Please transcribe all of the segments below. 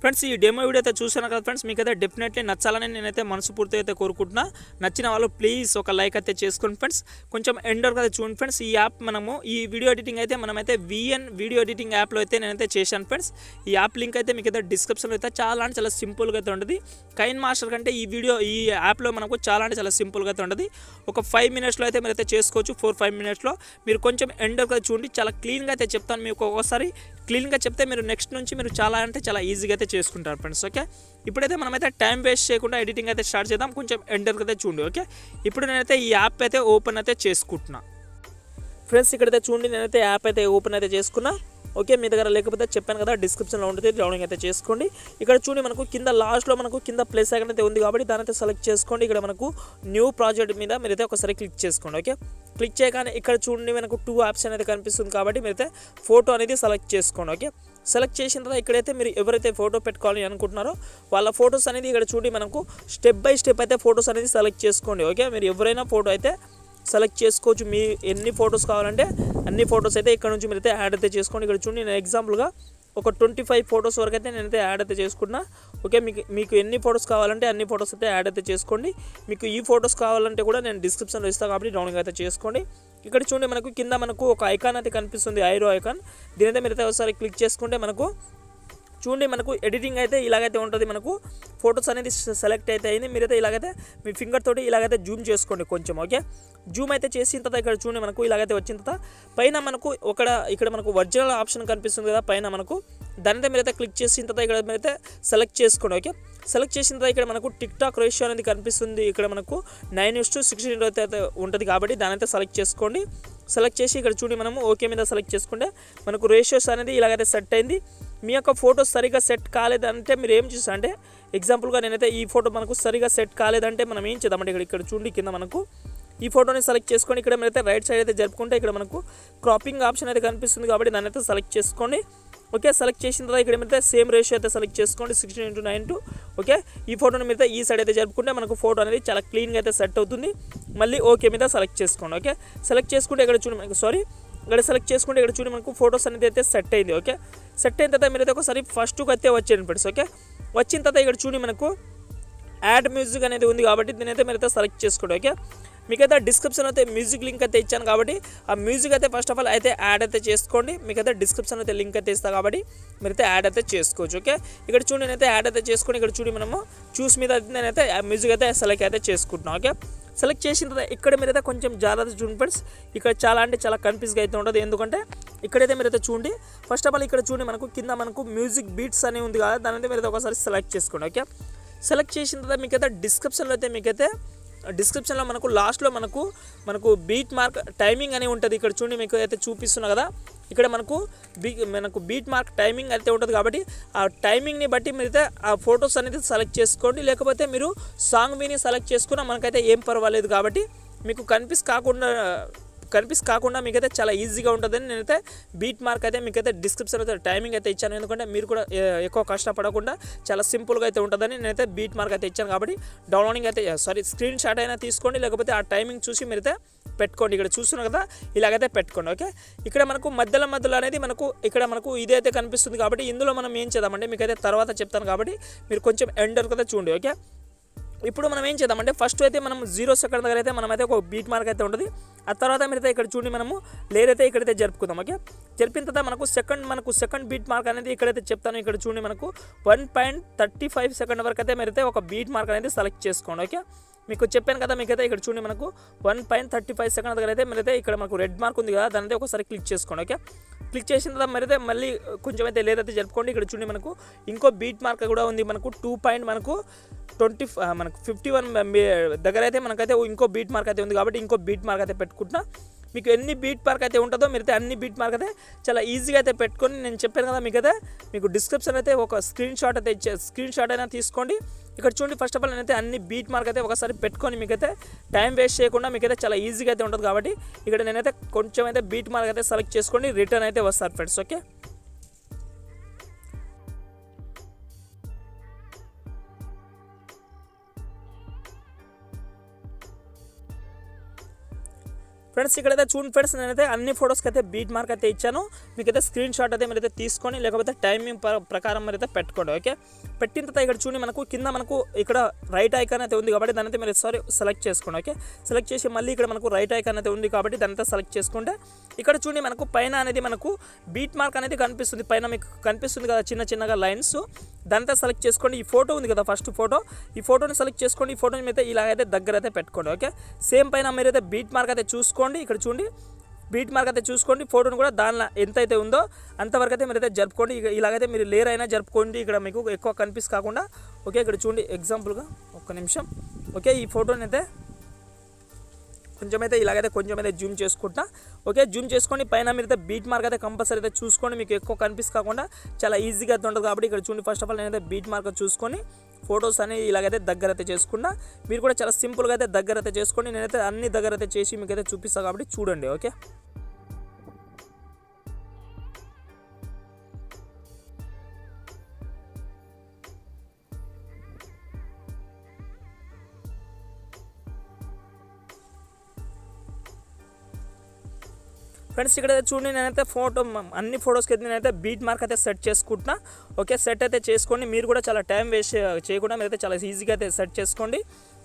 Friends ఈ demo video అయితే చూసాను కదా ఫ్రెండ్స్, మీకైతే డెఫినెట్లీ నచ్చాలని నేనైతే మనస్ఫూర్తిగా అయితే కోరుకుంటున్నా. నచ్చిన వాళ్ళు ప్లీజ్ ఒక లైక్ అయితే చేసుకోండి ఫ్రెండ్స్. కొంచెం ఎండ్ వరకు అయితే చూడండి ఫ్రెండ్స్. ఈ యాప్ మనము ఈ వీడియో ఎడిటింగ్ అయితే మనమైతే VN వీడియో ఎడిటింగ్ యాప్లో అయితే నేనైతే చేశాను ఫ్రెండ్స్. ఈ యాప్ లింక్ అయితే మీకు అయితే డిస్క్రిప్షన్లో అయితే చాలా అంటే చాలా సింపుల్గా అయితే ఉంటుంది. కైన్మాస్టర్ కంటే ఈ యాప్లో మనకు చాలా అంటే చాలా సింపుల్గా అయితే ఉంటుంది. ఒక 5 మినిట్స్లో అయితే మీరైతే చేసుకోవచ్చు. 4-5 మినిట్స్లో మీరు కొంచెం ఎండ్ వరకు అయితే చూడండి. చాలా క్లీన్గా అయితే చెప్తాను మీకు. ఒకసారి క్లీన్గా చెప్తే మీరు నెక్స్ట్ నుంచి మీరు చాలా అంటే చాలా ఈజీగా అయితే చేసుకుంటారు ఫ్రెండ్స్. ఓకే, ఇప్పుడైతే మనమైతే టైం వేస్ట్ చేయకుండా ఎడిటింగ్ అయితే స్టార్ట్ చేద్దాం. కొంచెం ఎండర్కి అయితే చూడండి. ఓకే, ఇప్పుడు నేనైతే ఈ యాప్ అయితే ఓపెన్ అయితే చేసుకుంటున్నా ఫ్రెండ్స్. ఇక్కడైతే చూడండి, నేనైతే యాప్ అయితే ఓపెన్ అయితే చేసుకున్నా. ఓకే, మీ దగ్గర లేకపోతే చెప్పాను కదా డిస్క్రిప్షన్లో ఉంటుంది, డౌన్లోడ్ అయితే చేసుకోండి. ఇక్కడ చూడండి మనకు కింద లాస్ట్లో మనకు కింద ప్లస్ ఐకాన్ అయితే ఉంది కాబట్టి దాని అయితే సెలెక్ట్ చేసుకోండి. ఇక్కడ మనకు న్యూ ప్రాజెక్ట్ మీద మీరైతే ఒకసారి క్లిక్ చేసుకోండి. ఓకే, క్లిక్ చేయగానే ఇక్కడ చూడండి మనకు 2 ఆప్షన్ అయితే కనిపిస్తుంది కాబట్టి మీరైతే ఫోటో అనేది సెలెక్ట్ చేసుకోండి. ఓకే, సెలెక్ట్ చేసిన తర్వాత ఇక్కడైతే మీరు ఎవరైతే ఫోటో పెట్టుకోవాలని అనుకుంటున్నారో వాళ్ళ ఫొటోస్ అనేది ఇక్కడ చూడండి మనకు స్టెప్ బై స్టెప్ అయితే ఫొటోస్ అనేది సెలెక్ట్ చేసుకోండి. ఓకే, మీరు ఎవరైనా ఫోటో అయితే సెలెక్ట్ చేసుకోవచ్చు. మీ ఎన్ని ఫొటోస్ కావాలంటే అన్ని ఫొటోస్ అయితే ఇక్కడ నుంచి మీరైతే యాడ్ అయితే చేసుకోండి. ఇక్కడ చూడండి నేను ఎగ్జాంపుల్గా ఒక 25 ఫొటోస్ వరకు అయితే నేనైతే యాడ్ అయితే చేసుకున్నా. ఓకే, మీకు ఎన్ని ఫొటోస్ కావాలంటే అన్ని ఫొటోస్ అయితే యాడ్ అయితే చేసుకోండి. మీకు ఈ ఫొటోస్ కావాలంటే కూడా నేను డిస్క్రిప్షన్లో ఇస్తాను కాబట్టి డౌన్లోడ్ అయితే చేసుకోండి. ఇక్కడ చూడండి మనకు కింద మనకు ఒక ఐకాన్ అయితే కనిపిస్తుంది, ఐరో ఐకాన్. దీనైతే మీరైతే ఒకసారి క్లిక్ చేసుకుంటే మనకు చూడండి మనకు ఎడిటింగ్ అయితే ఇలాగైతే ఉంటుంది. మనకు ఫొటోస్ అనేది సెలెక్ట్ అయితే అయింది. మీరైతే ఇలాగైతే మీ ఫింగర్ తోటి ఇలాగైతే జూమ్ చేసుకోండి కొంచెం. ఓకే, జూమ్ అయితే చేసిన తర్వాత ఇక్కడ చూడండి మనకు ఇలాగైతే వచ్చిన తర్వాత పైన మనకు ఇక్కడ మనకు ఒరిజినల్ ఆప్షన్ కనిపిస్తుంది కదా పైన మనకు, దానితో మీరైతే క్లిక్ చేసిన తర్వాత ఇక్కడ మీరైతే సెలెక్ట్ చేసుకోండి. ఓకే, సెలెక్ట్ చేసిన తర్వాత ఇక్కడ మనకు టిక్ టాక్ రేషియో అనేది కనిపిస్తుంది. ఇక్కడ మనకు 9:16 అయితే ఉంటుంది కాబట్టి దాని అయితే సెలెక్ట్ చేసుకోండి. సెలెక్ట్ చేసి ఇక్కడ చూడండి మనము ఓకే మీద సెలెక్ట్ చేసుకుంటే మనకు రేషియోస్ అనేది ఇలాగైతే సెట్ అయింది. మీ యొక్క ఫోటో సరిగా సెట్ కాలేదంటే మీరు ఏం చేస్తా అంటే ఎగ్జాంపుల్గా నేనైతే ఈ ఫోటో మనకు సరిగా సెట్ కాలేదంటే మనం ఏం చేద్దామంటే ఇక్కడ చూడండి కింద మనకు ఈ ఫోటోని సెలెక్ట్ చేసుకొని ఇక్కడ మీరైతే రైట్ సైడ్ అయితే జరుపుకుంటే ఇక్కడ మనకు క్రాపింగ్ ఆప్షన్ అయితే కనిపిస్తుంది కాబట్టి దాన్ని అయితే సెలెక్ట్ చేసుకోండి. ఓకే, సెలెక్ట్ చేసిన తర్వాత ఇక్కడ మీరైతే సేమ్ రేషియో అయితే సెలెక్ట్ చేసుకోండి 16:9. ఓకే, ఈ ఫోటోని మీరైతే ఈ సైడ్ అయితే జరుపుకుంటే మనకు ఫోటో అనేది చాలా క్లీన్గా అయితే సెట్ అవుతుంది. మళ్ళీ ఓకే మీద సెలెక్ట్ చేసుకోండి. ఓకే, సెలెక్ట్ చేసుకుంటే ఇక్కడ చూడండి మనకు ఇక్కడ సెలెక్ట్ చేసుకుంటే ఇక్కడ చూడండి మనకు ఫోటోస్ అనేది అయితే సెట్ అయింది. ఓకే, సెట్ అయిన తర్వాత మీరైతే ఒకసారి ఫస్ట్కి అయితే వచ్చేయండి ఫ్రెండ్స్. ఓకే, వచ్చిన తర్వాత ఇక్కడ చూడండి మనకు యాడ్ మ్యూజిక్ అనేది ఉంది కాబట్టి దీనైతే మీరైతే సెలెక్ట్ చేసుకోండి. ఓకే, మీకైతే డిస్క్రిప్షన్ అయితే మ్యూజిక్ లింక్ అయితే ఇచ్చాను కాబట్టి ఆ మ్యూజిక్ అయితే ఫస్ట్ ఆఫ్ ఆల్ అయితే యాడ్ అయితే చేసుకోండి. మీకైతే డిస్క్రిప్షన్ అయితే లింక్ అయితే ఇస్తాను కాబట్టి మీరైతే యాడ్ అయితే చేసుకోవచ్చు. ఓకే, ఇక్కడ చూడండి నేనైతే యాడ్ అయితే చేసుకొని ఇక్కడ చూడండి మనము చూస్ మీద నేనైతే మ్యూజిక్ అయితే సెలెక్ట్ అయితే చేసుకుంటున్నాను. ఓకే, సెలెక్ట్ చేసిన తర్వాత ఇక్కడ మీరైతే కొంచెం జాగ్రత్త చూడండి ఫ్రెండ్స్. ఇక్కడ చాలా అంటే చాలా కన్ఫ్యూజ్గా అయితే ఉంటుంది. ఎందుకంటే ఇక్కడైతే మీరైతే చూడండి ఫస్ట్ ఆఫ్ ఆల్ ఇక్కడ చూడండి మనకు కింద మనకు మ్యూజిక్ బీట్స్ అని ఉంది కదా, దాని అయితే మీరైతే ఒకసారి సెలెక్ట్ చేసుకోండి. ఓకే, సెలెక్ట్ చేసిన తర్వాత మీకైతే డిస్క్రిప్షన్లో మనకు లాస్ట్లో మనకు బీట్ మార్క్ టైమింగ్ అని ఉంటుంది. ఇక్కడ చూడండి మీకు అయితే చూపిస్తున్నా కదా, ఇక్కడ మనకు బీట్ మార్క్ టైమింగ్ అయితే ఉంటుంది కాబట్టి ఆ టైమింగ్ని బట్టి మీరైతే ఆ ఫొటోస్ అనేది సెలెక్ట్ చేసుకోండి. లేకపోతే మీరు సాంగ్ విని సెలెక్ట్ చేసుకున్నా మనకైతే ఏం పర్వాలేదు కాబట్టి మీకు కన్ఫ్యూజ్ కాకుండా మీకైతే చాలా ఈజీగా ఉంటుందని నేనైతే బీట్ మార్క్ అయితే మీకైతే డిస్క్రిప్షన్ అయితే టైమింగ్ అయితే ఇచ్చాను. ఎందుకంటే మీరు కూడా ఎక్కువ కష్టపడకుండా చాలా సింపుల్గా అయితే ఉంటుందని నేనైతే బీట్ మార్క్ అయితే ఇచ్చాను కాబట్టి డౌన్లోడింగ్ అయితే స్క్రీన్ షాట్ అయినా తీసుకోండి, లేకపోతే ఆ టైమింగ్ చూసి మీరైతే పెట్టుకోండి. ఇక్కడ చూస్తున్నారు కదా ఇలాగైతే పెట్టుకోండి. ఓకే, ఇక్కడ మనకు మధ్యలో అనేది ఇక్కడ మనకు ఇదైతే కనిపిస్తుంది కాబట్టి ఇందులో మనం ఏం చేద్దామంటే మీకైతే తర్వాత చెప్తాను కాబట్టి మీరు కొంచెం ఎండర్ కదా చూడండి. ఓకే, ఇప్పుడు మనం ఏం చేద్దామంటే ఫస్ట్ అయితే మనం 0 సెకండ్ దగ్గర అయితే మనమైతే ఒక బీట్ మార్క్ అయితే ఉంటుంది. ఆ తర్వాత మీరైతే ఇక్కడ చూడండి మనము లేదైతే ఇక్కడైతే జరుపుకుందాం. ఓకే, జరిపిన తర్వాత మనకు సెకండ్ బీట్ మార్క్ అనేది ఇక్కడైతే చెప్తాను. ఇక్కడ చూడండి మనకు 1.35 సెకండ్ వరకు అయితే మీరైతే ఒక బీట్ మార్క్ అనేది సెలెక్ట్ చేసుకోండి. ఓకే, మీకు చెప్పాను కదా, మీకైతే ఇక్కడ చూడండి మనకు 1.35 సెకండ్ దగ్గర అయితే మీరైతే ఇక్కడ మనకు రెడ్ మార్క్ ఉంది కదా, దాని అయితే ఒకసారి క్లిక్ చేసుకోండి. ఓకే, క్లిక్ చేసిన తర్వాత మరైతే మళ్ళీ కొంచెం అయితే లేదైతే జరుపుకోండి. ఇక్కడ చూడండి మనకు ఇంకో బీట్ మార్క్ కూడా ఉంది. మనకు 51 దగ్గర అయితే మనకైతే ఇంకో బీట్ మార్క్ అయితే ఉంది కాబట్టి ఇంకో బీట్ మార్క్ అయితే పెట్టుకుంటున్నా. మీకు ఎన్ని బీట్ మార్క్ అయితే ఉంటుందో మీరైతే అన్ని బీట్ మార్క్ అయితే చాలా ఈజీగా అయితే పెట్టుకొని నేను చెప్పాను కదా మీకైతే మీకు డిస్క్రిప్షన్ అయితే ఒక స్క్రీన్ షాట్ అయినా తీసుకోండి. ఇక్కడ చూడండి ఫస్ట్ ఆఫ్ ఆల్ నేనైతే అన్ని బీట్ మార్క్ అయితే ఒకసారి పెట్టుకొని మీకైతే టైం వేస్ట్ చేయకుండా మీకైతే చాలా ఈజీగా అయితే ఉంటుంది కాబట్టి ఇక్కడ నేనైతే కొంచెం అయితే బీట్ మార్క్ అయితే సెలెక్ట్ చేసుకోండి, రిటర్న్ అయితే వస్తారు ఫ్రెండ్స్. ఓకే, ఫ్రెండ్స్ ఇక్కడైతే చూడండి ఫ్రెండ్స్, నేనైతే అన్ని ఫొటోస్కి అయితే బీట్ మార్క్ అయితే ఇచ్చాను. మీకైతే స్క్రీన్ షాట్ అయితే మీరైతే తీసుకొని లేకపోతే టైమింగ్ ప్రకారం మీరైతే పెట్టుకోండి. ఓకే, పెట్టిన తర్వాత ఇక్కడ చూడండి మనకు కింద మనకు ఇక్కడ రైట్ ఐకాన్ అయితే ఉంది కాబట్టి దాని అయితే మీరు సెలెక్ట్ చేసుకోండి. ఓకే, సెలెక్ట్ చేసి మళ్ళీ ఇక్కడ మనకు రైట్ ఐకాన్ అయితే ఉంది కాబట్టి దాని అయితే సెలెక్ట్ చేసుకుంటే ఇక్కడ చూడండి మనకు పైన అనేది మనకు బీట్ మార్క్ అనేది కనిపిస్తుంది. పైన మీకు కనిపిస్తుంది కదా చిన్న చిన్నగా లైన్స్, దాంతో సెలెక్ట్ చేసుకోండి. ఈ ఫోటో ఉంది కదా ఫస్ట్ ఫోటో, ఈ ఫోటోని సెలెక్ట్ చేసుకోండి. ఈ ఫోటోని అయితే ఇలాగైతే దగ్గర అయితే పెట్టుకోండి. ఓకే, సేమ్ పైన మీరైతే బీట్ మార్క్ అయితే చూసుకోండి. ఇక్కడ చూడండి బీట్ మార్క్ అయితే చూసుకోండి. ఫోటోని కూడా దానిలో ఎంత అయితే ఉందో అంతవరకు అయితే మీరైతే జరుపుకోండి. ఇలాగైతే మీరు లేయర్ అయినా జరుపుకోండి, ఇక్కడ మీకు ఎక్కువ కనిపిస్ కాకుండా. ఓకే, ఇక్కడ చూడండి ఎగ్జాంపుల్గా ఒక్క నిమిషం. ఓకే, ఈ ఫోటోని అయితే కొంచెం అయితే జూమ్ చేసుకుంటా. ఓకే, జూమ్ చేసుకొని పైన మీరైతే బీట్ మార్క్ అయితే కంపల్సరీ అయితే చూసుకోండి, మీకు ఎక్కువ కనిపిస్ కాకుండా చాలా ఈజీగా అయితే ఉంటుంది కాబట్టి. ఇక్కడ చూడండి ఫస్ట్ ఆఫ్ ఆల్ నేనైతే బీట్ మార్క్ చూసుకొని ఫొటోస్ అనేది ఇలాగైతే దగ్గర అయితే చేసుకున్నా. మీరు కూడా చాలా సింపుల్గా అయితే దగ్గర అయితే చేసుకోండి. నేనైతే అన్ని దగ్గర అయితే చేసి మీకైతే చూపిస్తాను కాబట్టి చూడండి. ఓకే, ఫ్రెండ్స్ ఇక్కడ చూడండి నేనైతే అన్ని ఫొటోస్కి అయితే నేనైతే బీట్ మార్క్ అయితే సెట్ చేసుకుంటున్నా. ఓకే, సెట్ అయితే చేసుకోండి. మీరు కూడా చాలా టైం వేస్ట్ చేయకుండా మీరైతే చాలా ఈజీగా అయితే సెట్ చేసుకోండి.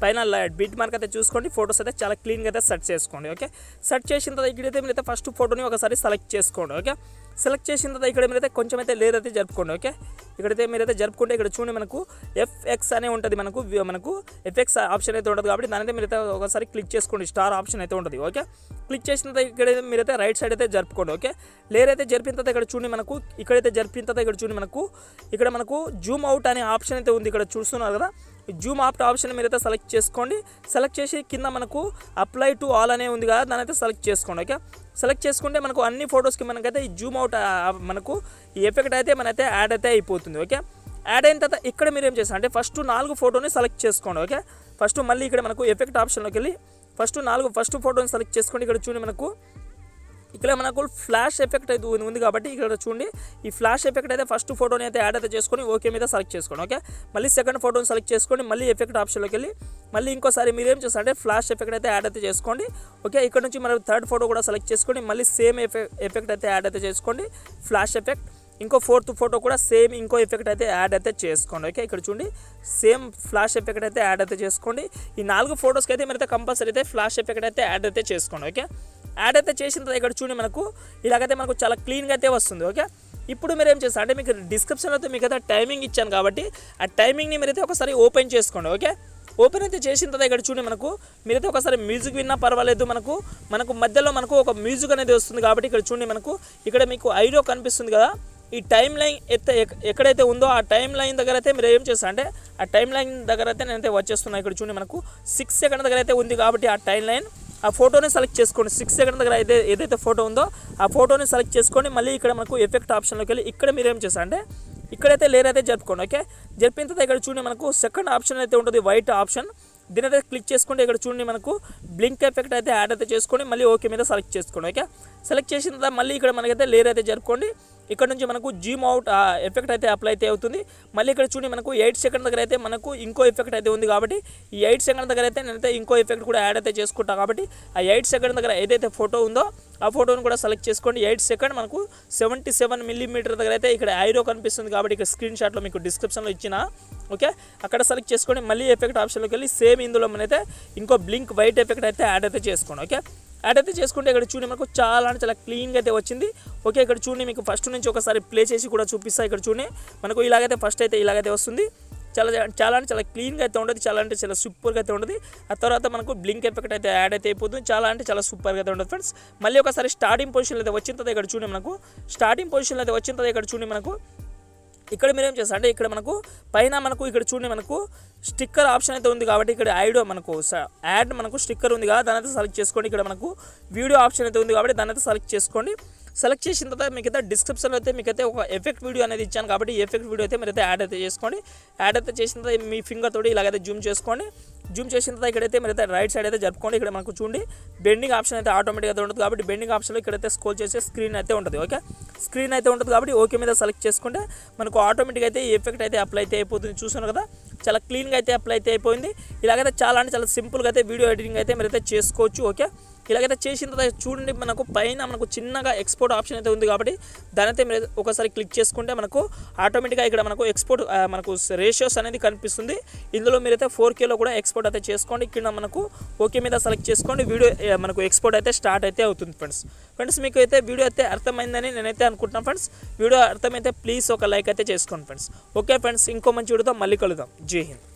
పైన బీట్ మార్క్ అయితే చూసుకోండి. ఫొటోస్ అయితే చాలా క్లీన్గా అయితే సెట్ చేసుకోండి. ఓకే, సెట్ చేసిన తర్వాత ఇక్కడైతే మీరైతే ఫస్ట్ ఫోటోని ఒకసారి సెలెక్ట్ చేసుకోండి. ఓకే, సెలెక్ట్ చేసిన తర్వాత ఇక్కడ మీరైతే కొంచెం అయితే లేయర్ అయితే జరుపుకోండి. ఓకే, ఇక్కడైతే మీరైతే జరుపుకుంటే ఇక్కడ చూడండి మనకు ఎఫ్ఎక్స్ అనే ఉంటుంది, మనకు ఎఫ్ఎక్స్ ఆప్షన్ అయితే ఉంటుంది కాబట్టి దాని అయితే మీరైతే ఒకసారి క్లిక్ చేసుకోండి. స్టార్ ఆప్షన్ అయితే ఉంటుంది. ఓకే, క్లిక్ చేసిన తర్వాత ఇక్కడ మీరైతే రైట్ సైడ్ అయితే జరుపుకోండి. ఓకే, లేయర్ అయితే జరిపిన తర్వాత ఇక్కడ చూడండి మనకు ఇక్కడైతే జరిపిన తర్వాత ఇక్కడ చూడండి మనకు జూమ్ అవుట్ అనే ఆప్షన్ అయితే ఉంది. ఇక్కడ చూస్తున్నారు కదా, జూమ్ అవుట్ ఆప్షన్ మీరైతే సెలెక్ట్ చేసుకోండి. సెలెక్ట్ చేసి కింద మనకు అప్లై టు ఆల్ అనే ఉంది కదా, దాని అయితే సెలెక్ట్ చేసుకోండి. ఓకే, సెలెక్ట్ చేసుకుంటే మనకు అన్ని ఫొటోస్కి మనకైతే ఈ జూమ్ అవుట్ మనకు ఈ ఎఫెక్ట్ అయితే మనైతే యాడ్ అయితే అయిపోతుంది. ఓకే, యాడ్ అయిన తర్వాత ఇక్కడ మీరు ఏం చేస్తారు అంటే ఫస్ట్ 4 ఫోటోని సెలెక్ట్ చేసుకోండి. ఓకే, ఫస్ట్ మళ్ళీ ఇక్కడ మనకు ఎఫెక్ట్ ఆప్షన్లోకి వెళ్ళి ఫస్ట్ ఫోటోని సెలెక్ట్ చేసుకోండి. ఇక్కడ చూడండి ఇక్కడ మనకు ఫ్లాష్ ఎఫెక్ట్ అయితే ఉంది కాబట్టి ఇక్కడ చూడండి ఈ ఫ్లాష్ ఎఫెక్ట్ అయితే ఫస్ట్ ఫోటోని అయితే యాడ్ అయితే చేసుకొని ఓకే మీద సెలెక్ట్ చేసుకోండి. ఓకే, మళ్ళీ సెకండ్ ఫోటోని సెలెక్ట్ చేసుకోండి. మళ్ళీ ఎఫెక్ట్ ఆప్షన్లోకి వెళ్ళి మళ్ళీ ఇంకోసారి మీరు ఏం చేస్తారంటే ఫ్లాష్ ఎఫెక్ట్ అయితే యాడ్ అయితే చేసుకోండి. ఓకే, ఇక్కడ నుంచి మనం థర్డ్ ఫోటో కూడా సెలెక్ట్ చేసుకోండి. మళ్ళీ సేమ్ ఎఫెక్ట్ అయితే యాడ్ అయితే చేసుకోండి, ఫ్లాష్ ఎఫెక్ట్. ఇంకో ఫోర్త్ ఫోటో కూడా సేమ్ ఇంకో ఎఫెక్ట్ అయితే యాడ్ అయితే చేసుకోండి. ఓకే, ఇక్కడ చూడండి సేమ్ ఫ్లాష్ ఎఫెక్ట్ అయితే యాడ్ అయితే చేసుకోండి. ఈ 4 ఫోటోస్కి అయితే మీరైతే కంపల్సరీ అయితే ఫ్లాష్ ఎఫెక్ట్ అయితే యాడ్ అయితే చేసుకోండి. ఓకే, యాడ్ అయితే చేసిన తర్వాత ఇక్కడ చూడండి ఇలాగైతే మనకు చాలా క్లీన్గా అయితే వస్తుంది. ఓకే, ఇప్పుడు మీరు ఏం చేస్తారు అంటే మీకు డిస్క్రిప్షన్లో అయితే మీకు అయితే టైమింగ్ ఇచ్చాను కాబట్టి ఆ టైమింగ్ని మీరైతే ఒకసారి ఓపెన్ చేసుకోండి. ఓకే, ఓపెన్ అయితే చేసిన తర్వాత ఇక్కడ చూడండి మీరైతే ఒకసారి మ్యూజిక్ విన్నా పర్వాలేదు, మనకు మధ్యలో ఒక మ్యూజిక్ అనేది వస్తుంది కాబట్టి ఇక్కడ చూడండి ఇక్కడ మీకు ఐడియో కనిపిస్తుంది కదా, ఈ టైం లైన్ ఎక్కడైతే ఉందో ఆ టైం లైన్ దగ్గర అయితే మీరు ఏం చేస్తారు అంటే ఆ టైం లైన్ దగ్గర అయితే నేనైతే వచ్చేస్తున్నాను. ఇక్కడ చూడండి 6 సెకండ్ దగ్గర అయితే ఉంది కాబట్టి ఆ టైం లైన్ ఆ ఫోటోని సెలెక్ట్ చేసుకోండి. 6 సెకండ్ దగ్గర అయితే ఏదైతే ఫోటో ఉందో ఆ ఫోటోని సెలెక్ట్ చేసుకొని మళ్ళీ ఇక్కడ ఎఫెక్ట్ ఆప్షన్లోకి వెళ్ళి ఇక్కడ మీరు ఏం చేస్తారు అంటే ఇక్కడైతే లేయర్ అయితే జరుపుకోండి. ఓకే, జరిపిన తర్వాత ఇక్కడ చూడండి సెకండ్ ఆప్షన్ అయితే ఉంటుంది, వైట్ ఆప్షన్. దీని అయితే క్లిక్ చేసుకుంటే ఇక్కడ చూడండి బ్లింక్ ఎఫెక్ట్ అయితే యాడ్ అయితే చేసుకొని మళ్ళీ ఓకే మీద సెలెక్ట్ చేసుకోండి. ఓకే, సెలెక్ట్ చేసిన తర్వాత మళ్ళీ ఇక్కడ మనకైతే లేయర్ అయితే జరుపుకోండి. ఇక్కడ నుంచి జూమ్ అవుట్ ఎఫెక్ట్ అయితే అప్లై అయితే అవుతుంది. మళ్ళీ ఇక్కడ చూడండి 8 సెకండ్ దగ్గర అయితే ఇంకో ఎఫెక్ట్ అయితే ఉంది కాబట్టి ఈ 8 సెకండ్ దగ్గర అయితే నేనైతే ఇంకో ఎఫెక్ట్ కూడా యాడ్ అయితే చేసుకుంటా కాబట్టి ఆ 8 సెకండ్ దగ్గర ఏదైతే ఫోటో ఉందో ఆ ఫోటోని కూడా సెలెక్ట్ చేసుకోండి. 8 సెకండ్ 77 మిల్లీమీటర్ దగ్గర అయితే ఇక్కడ ఐరో కనిపిస్తుంది కాబట్టి ఇక్కడ స్క్రీన్ షాట్లో మీకు డిస్క్రిప్షన్లో ఇచ్చిన. ఓకే, అక్కడ సెలెక్ట్ చేసుకోండి. మళ్ళీ ఎఫెక్ట్ ఆప్షన్లోకి వెళ్ళి సేమ్ ఇందులో మనైతే ఇంకో బ్లింక్ వైట్ ఎఫెక్ట్ అయితే యాడ్ అయితే చేసుకోండి. ఓకే, యాడ్ అయితే చేసుకుంటే ఇక్కడ చూడండి చాలా అంటే చాలా క్లీన్గా అయితే వచ్చింది. ఓకే, ఇక్కడ చూడండి మీకు ఫస్ట్ నుంచి ఒకసారి ప్లే చేసి కూడా చూపిస్తా. ఇక్కడ చూడండి ఇలాగైతే ఫస్ట్ అయితే ఇలాగైతే వస్తుంది. చాలా అంటే చాలా క్లీన్గా అయితే ఉంటుంది, చాలా అంటే చాలా సూపర్గా అయితే ఉంటుంది. ఆ తర్వాత బ్లింక్ ఎఫెక్ట్ అయితే యాడ్ అయితే అయిపోతుంది, చాలా అంటే చాలా సూపర్గా అయితే ఉంటుంది ఫ్రెండ్స్. మళ్ళీ ఒకసారి స్టార్టింగ్ పొజిషన్లో అయితే వచ్చిన తర్వాత ఇక్కడ చూడండి స్టార్టింగ్ పొజిషన్లో అయితే వచ్చిన తర్వాత ఇక్కడ చూడండి ఇక్కడ మీరు ఏం చేస్తారు అంటే ఇక్కడ పైన ఇక్కడ చూడండి స్టిక్కర్ ఆప్షన్ అయితే ఉంది కాబట్టి ఇక్కడ యాడ్ స్టిక్కర్ ఉంది కదా, దాని అయితే సెలెక్ట్ చేసుకోండి. ఇక్కడ వీడియో ఆప్షన్ అయితే ఉంది కాబట్టి దాని అయితే సెలెక్ట్ చేసుకోండి. సెలెక్ట్ చేసిన తర్వాత మీకైతే డిస్క్రిప్షన్లో అయితే మీకైతే ఒక ఎఫెక్ట్ వీడియో అనేది ఇచ్చాను కాబట్టి ఈ ఎఫెక్ట్ వీడియో అయితే మీరైతే యాడ్ అయితే చేసుకోండి. యాడ్ అయితే చేసిన తర్వాత మీ ఫింగర్ తోటి ఇలాగైతే జూమ్ చేసుకోండి. జూమ్ చేసిన తర్వాత ఇక్కడైతే మీరైతే రైట్ సైడ్ అయితే జరుపుకోండి. ఇక్కడ చూడండి బెండింగ్ ఆప్షన్ అయితే ఆటోమేటిక్గా ఉంటుంది కాబట్టి బెండింగ్ ఆప్షన్లో ఇక్కడైతే స్క్రోల్ చేసే స్క్రీన్ అయితే ఉంటుంది. ఓకే, స్క్రీన్ అయితే ఉంటుంది కాబట్టి ఓకే మీద సెలెక్ట్ చేసుకుంటే ఆటోమేటిక్గా అయితే ఈ ఎఫెక్ట్ అయితే అప్లై అయితే అయిపోతుంది. చూసాను కదా, చాలా క్లీన్గా అయితే అప్లై అయితే అయిపోయింది. ఇలాగైతే చాలా అంటే చాలా సింపుల్గా అయితే వీడియో ఎడిటింగ్ అయితే మీరైతే చేసుకోవచ్చు. ఓకే, ఇలాగైతే చేసిన తర్వాత చూడండి మనకు పైన మనకు చిన్నగా ఎక్స్పోర్ట్ ఆప్షన్ అయితే ఉంది కాబట్టి దాని అయితే మీరు ఒకసారి క్లిక్ చేసుకుంటే మనకు ఆటోమేటిక్గా ఇక్కడ మనకు ఎక్స్పోర్ట్ మనకు రేషియోస్ అనేది కనిపిస్తుంది. ఇందులో మీరైతే 4Kలో కూడా ఎక్స్పోర్ట్ అయితే చేసుకోండి. ఇక్కడ మనకు ఓకే మీద సెలెక్ట్ చేసుకోండి. వీడియో మనకు ఎక్స్పోర్ట్ అయితే స్టార్ట్ అయితే అవుతుంది ఫ్రెండ్స్ మీకు అయితే వీడియో అయితే అర్థమైందని నేనైతే అనుకుంటున్నాను ఫ్రెండ్స్. వీడియో అర్థమైతే ప్లీజ్ ఒక లైక్ అయితే చేసుకోండి ఫ్రెండ్స్. ఓకే ఫ్రెండ్స్, ఇంకో మంచి వీడియోతో మళ్ళీ కలుద్దాం. జై హింద్.